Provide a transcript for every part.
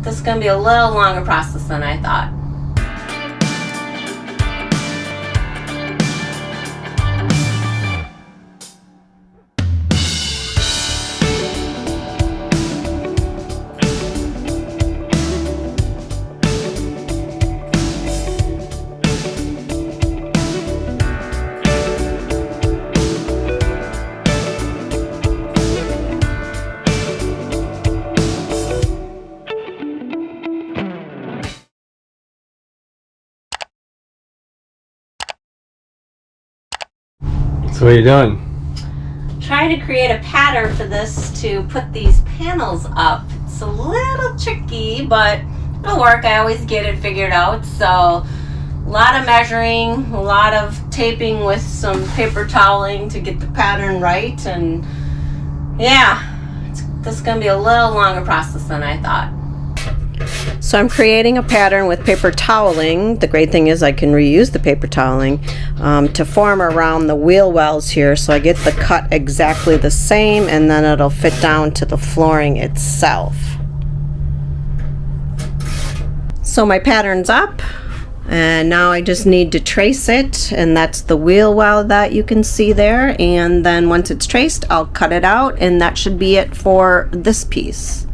this is going to be a little longer process than I thought. So what are you doing? Trying to create a pattern for this to put these panels up. It's a little tricky, but it'll work. I always get it figured out. So a lot of measuring, a lot of taping with some paper toweling to get the pattern right. And yeah, this is going to be a little longer process than I thought. So I'm creating a pattern with paper toweling. The great thing is I can reuse the paper toweling to form around the wheel wells here, so I get the cut exactly the same, and then it'll fit down to the flooring itself. So my pattern's up, and now I just need to trace it, and that's the wheel well that you can see there. And then once it's traced, I'll cut it out, and that should be it for this piece.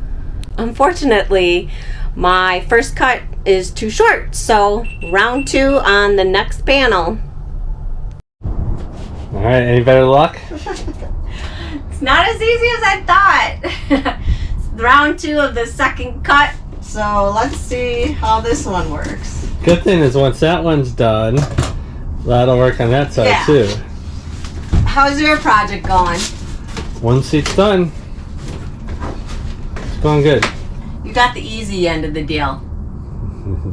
Unfortunately, my first cut is too short, so round 2 on the next panel. All right, any better luck? It's not as easy as I thought. It's round 2 of the second cut, so let's see how this one works. Good thing is once that one's done, that'll work on that side too. How's your project going? One seat's done. It's going good. You got the easy end of the deal.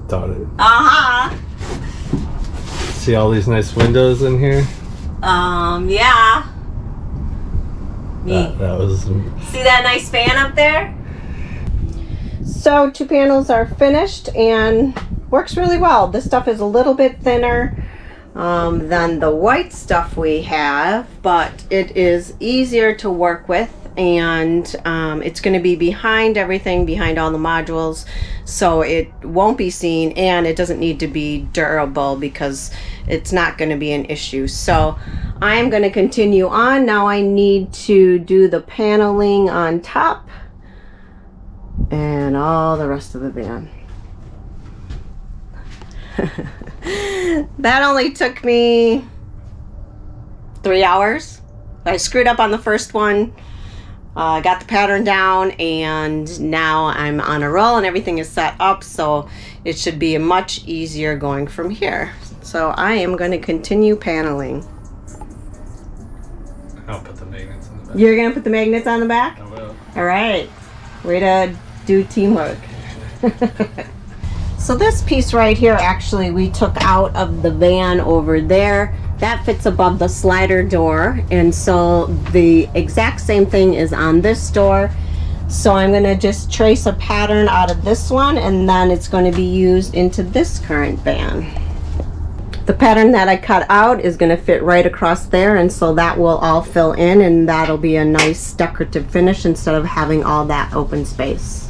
Thought it. Uh-huh. See all these nice windows in here? Yeah. That was... See that nice fan up there? So 2 panels are finished and works really well. This stuff is a little bit thinner than the white stuff we have, but it is easier to work with, and it's going to be behind everything, behind all the modules, so it won't be seen, and it doesn't need to be durable because it's not going to be an issue. So I'm going to continue on. Now I need to do the paneling on top and all the rest of the van. That only took me 3 hours. I screwed up on the first one, got the pattern down, and now I'm on a roll and everything is set up, so it should be much easier going from here. So I am going to continue paneling. I'll put the magnets on the back. You're going to put the magnets on the back? I will. All right. Way to do teamwork. So this piece right here, actually, we took out of the van over there. That fits above the slider door, and so the exact same thing is on this door. So I'm going to just trace a pattern out of this one, and then it's going to be used into this current van. The pattern that I cut out is going to fit right across there, and so that will all fill in, and that'll be a nice decorative finish instead of having all that open space.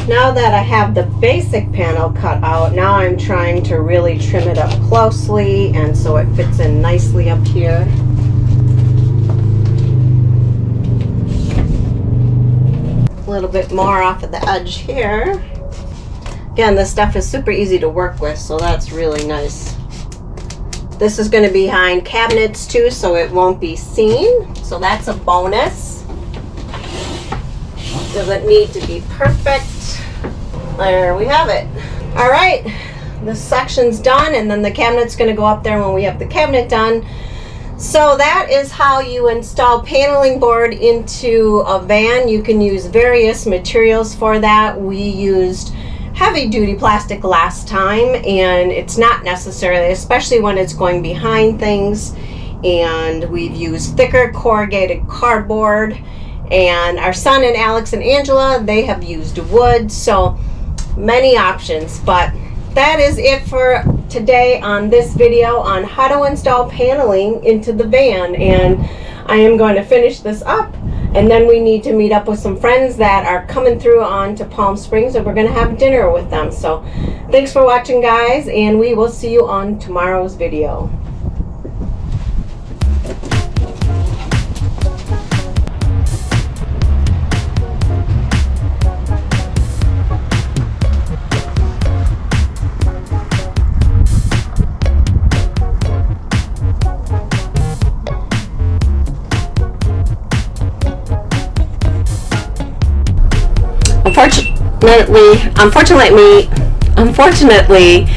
Now that I have the basic panel cut out, now I'm trying to really trim it up closely, and so it fits in nicely up here. A little bit more off of the edge here. Again, this stuff is super easy to work with, so that's really nice. This is going to be behind cabinets too, so it won't be seen, so that's a bonus. Doesn't need to be perfect. There we have it. All right, this section's done, and then the cabinet's going to go up there when we have the cabinet done. So that is how you install paneling board into a van. You can use various materials for that. We used heavy duty plastic last time, and it's not necessarily, especially when it's going behind things. And we've used thicker corrugated cardboard, and our son and Alex and Angela, they have used wood. So many options, but that is it for today on this video on how to install paneling into the van, and I am going to finish this up And then we need to meet up with some friends that are coming through on to Palm Springs, and we're going to have dinner with them. So thanks for watching, guys, and we will see you on tomorrow's video. Unfortunately,